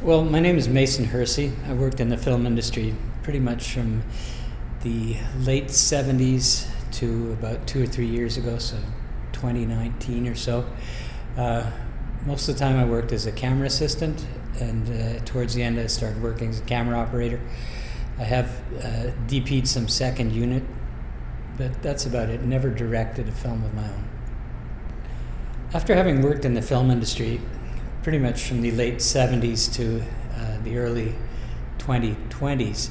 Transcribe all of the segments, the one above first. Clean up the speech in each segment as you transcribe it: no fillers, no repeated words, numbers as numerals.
Well, my name is Mason Hersey. I worked in the film industry pretty much from the late 70s to about 2 or 3 years ago, so 2019 or so. Most of the time I worked as a camera assistant, and towards the end I started working as a camera operator. I have DP'd some second unit, but that's about it. Never directed a film of my own. After having worked in the film industry pretty much from the late 70s to the early 2020s,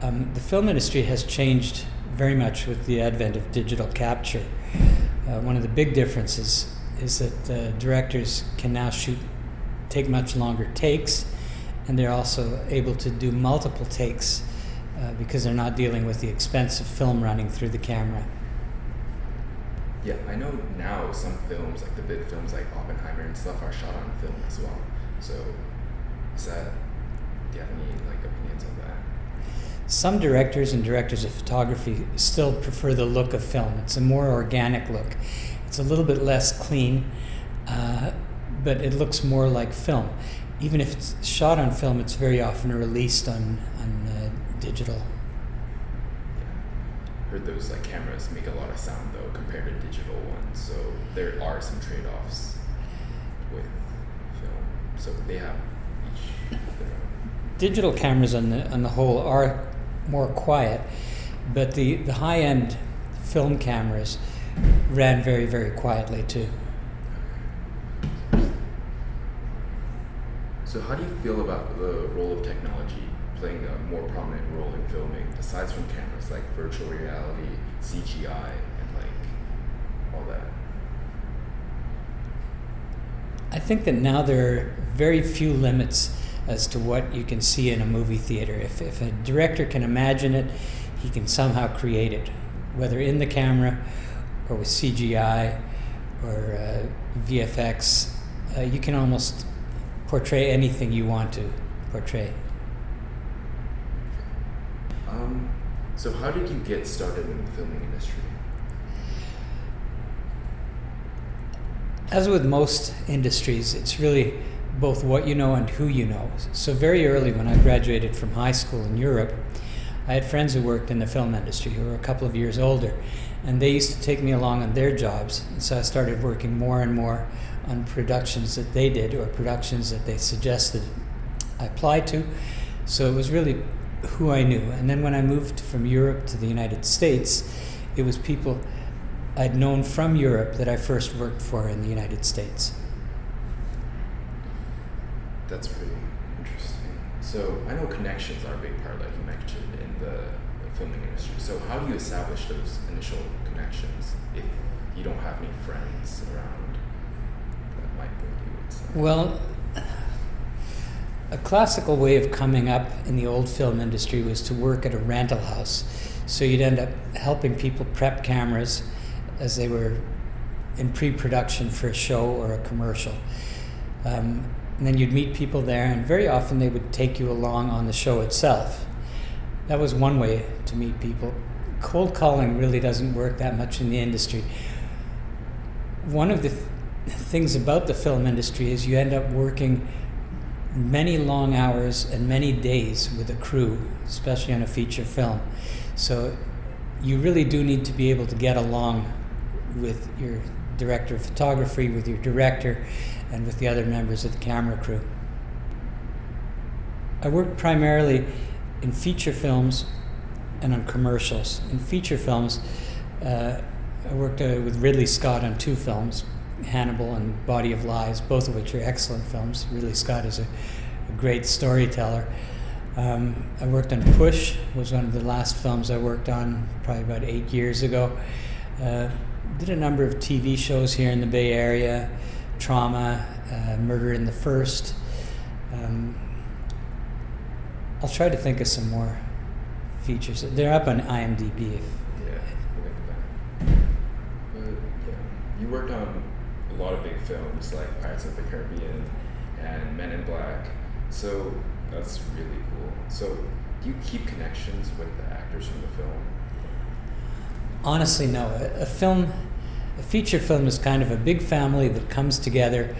the film industry has changed very much with the advent of digital capture. One of the big differences is that directors can now take much longer takes, and they're also able to do multiple takes because they're not dealing with the expensive film running through the camera. Yeah, I know now some films, like the big films like Oppenheimer and stuff, are shot on film as well. So, do you have any opinions on that? Some directors and directors of photography still prefer the look of film. It's a more organic look. It's a little bit less clean, but it looks more like film. Even if it's shot on film, it's very often released on digital. Heard those cameras make a lot of sound though compared to digital ones, so there are some trade-offs with film. So they have each their own. Digital cameras on the whole are more quiet, but the high-end film cameras ran very, very quietly too. So how do you feel about the role of technology playing a more prominent role in filming, aside from cameras like virtual reality, CGI, and all that? I think that now there are very few limits as to what you can see in a movie theater. If a director can imagine it, he can somehow create it, whether in the camera or with CGI or VFX. You can almost portray anything you want to portray. So how did you get started in the filming industry? As with most industries, it's really both what you know and who you know. So very early when I graduated from high school in Europe, I had friends who worked in the film industry who were a couple of years older, and they used to take me along on their jobs. And so I started working more and more on productions that they did or productions that they suggested I apply to. So it was really who I knew. And then when I moved from Europe to the United States, it was people I'd known from Europe that I first worked for in the United States. That's pretty interesting. So I know connections are a big part, like you mentioned, in the filming industry. So how do you establish those initial connections if you don't have any friends around that might bring you inside? Well, a classical way of coming up in the old film industry was to work at a rental house. So you'd end up helping people prep cameras as they were in pre-production for a show or a commercial. And then you'd meet people there, and very often they would take you along on the show itself. That was one way to meet people. Cold calling really doesn't work that much in the industry. One of the things about the film industry is you end up working many long hours and many days with a crew, especially on a feature film. So you really do need to be able to get along with your director of photography, with your director, and with the other members of the camera crew. I worked primarily in feature films and on commercials. In feature films, I worked with Ridley Scott on 2 films, Hannibal and Body of Lies, both of which are excellent films. Ridley Scott is a great storyteller. I worked on Push, was one of the last films I worked on probably about 8 years ago. Did a number of TV shows here in the Bay Area, Trauma, Murder in the First. I'll try to think of some more features. They're up on IMDb. Yeah, look at that. But yeah, you worked on a lot of big films like Pirates of the Caribbean and Men in Black. So that's really cool. So do you keep connections with the actors from the film? Honestly, no. A feature film is kind of a big family that comes together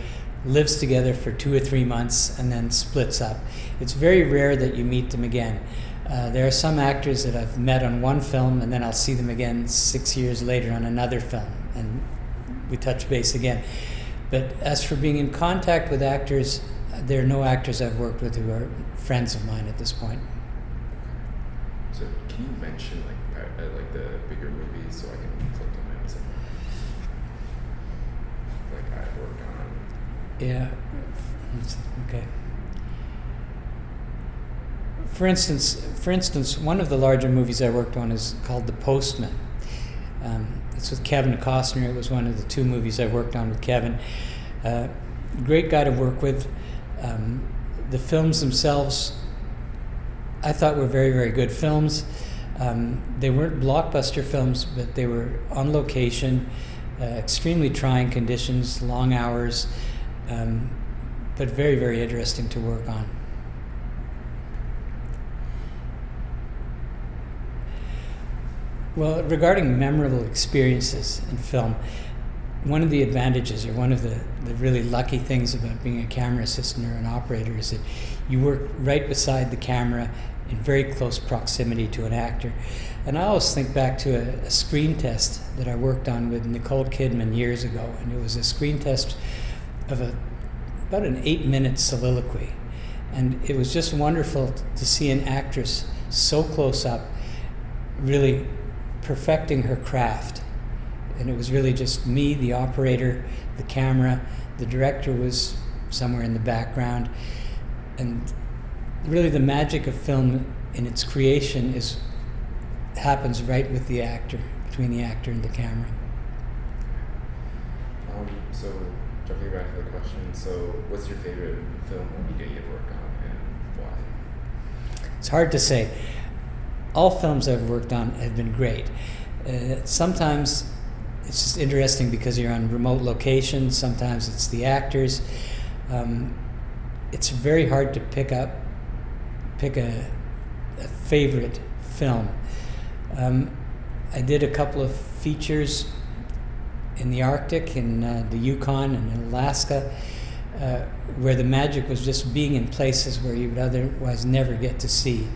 lives together for 2 or 3 months, and then splits up. It's very rare that you meet them again. There are some actors that I've met on one film, and then I'll see them again 6 years later on another film, and we touch base again. But as for being in contact with actors, there are no actors I've worked with who are friends of mine at this point. So can you mention like the bigger movies so I can click on them? Like I worked on. Yeah. Okay. For instance, one of the larger movies I worked on is called The Postman. It's with Kevin Costner. It was one of the 2 movies I worked on with Kevin. Great guy to work with. The films themselves, I thought were very, very good films. They weren't blockbuster films, but they were on location, extremely trying conditions, long hours, but very, very interesting to work on. Well, regarding memorable experiences in film, one of the advantages, or one of the really lucky things about being a camera assistant or an operator, is that you work right beside the camera in very close proximity to an actor. And I always think back to a screen test that I worked on with Nicole Kidman years ago, and it was a screen test of about an 8-minute soliloquy. And it was just wonderful to see an actress so close up, really perfecting her craft. And it was really just me, the operator, the camera. The director was somewhere in the background. And really the magic of film in its creation happens right with the actor, between the actor and the camera. So jumping back to the question, so what's your favorite film or media you've worked on and why? It's hard to say. All films I've worked on have been great. Sometimes it's just interesting because you're on remote locations. Sometimes it's the actors. It's very hard to pick a favorite film. I did a couple of features in the Arctic, in the Yukon and in Alaska, where the magic was just being in places where you would otherwise never get to see.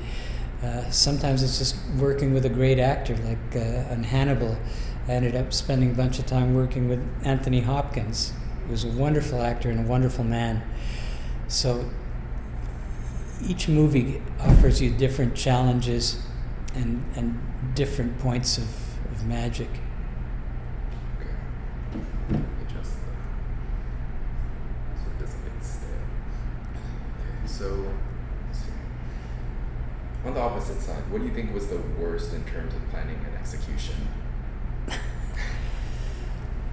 Sometimes it's just working with a great actor, like on Hannibal. I ended up spending a bunch of time working with Anthony Hopkins, who was a wonderful actor and a wonderful man. So each movie offers you different challenges and different points of magic. Okay. Adjust that so it doesn't get stale. Okay, so let's see. On the opposite side, what do you think was the worst in terms of planning and execution?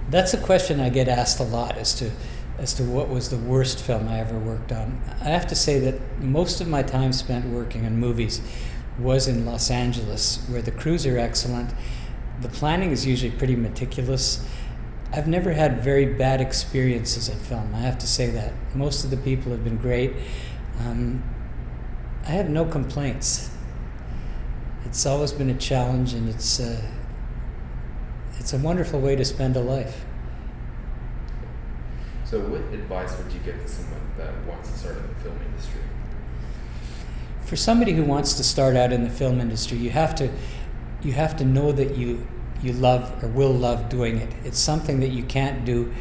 That's a question I get asked a lot as to what was the worst film I ever worked on. I have to say that most of my time spent working on movies was in Los Angeles, where the crews are excellent. The planning is usually pretty meticulous. I've never had very bad experiences in film, I have to say that. Most of the people have been great. I have no complaints. It's always been a challenge, and it's a wonderful way to spend a life. So what advice would you give to someone that wants to start in the film industry? For somebody who wants to start out in the film industry, you have to know that you love or will love doing it. It's something that you can't do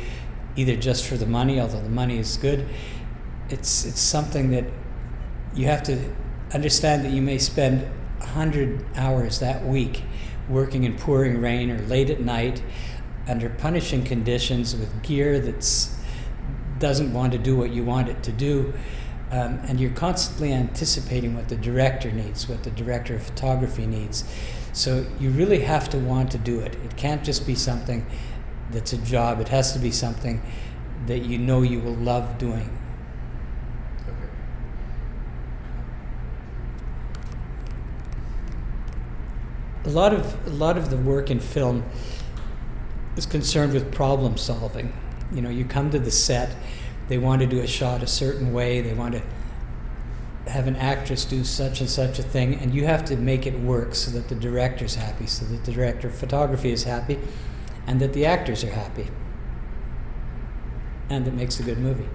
either just for the money, although the money is good. It's something that you have to understand that you may spend 100 hours that week working in pouring rain or late at night under punishing conditions with gear that doesn't want to do what you want it to do. And you're constantly anticipating what the director needs, what the director of photography needs. So you really have to want to do it. It can't just be something that's a job. It has to be something that you know you will love doing. Okay. A lot of the work in film is concerned with problem solving. You know, you come to the set, they want to do a shot a certain way, they want to have an actress do such and such a thing, and you have to make it work so that the director's happy, so that the director of photography is happy, and that the actors are happy. And it makes a good movie.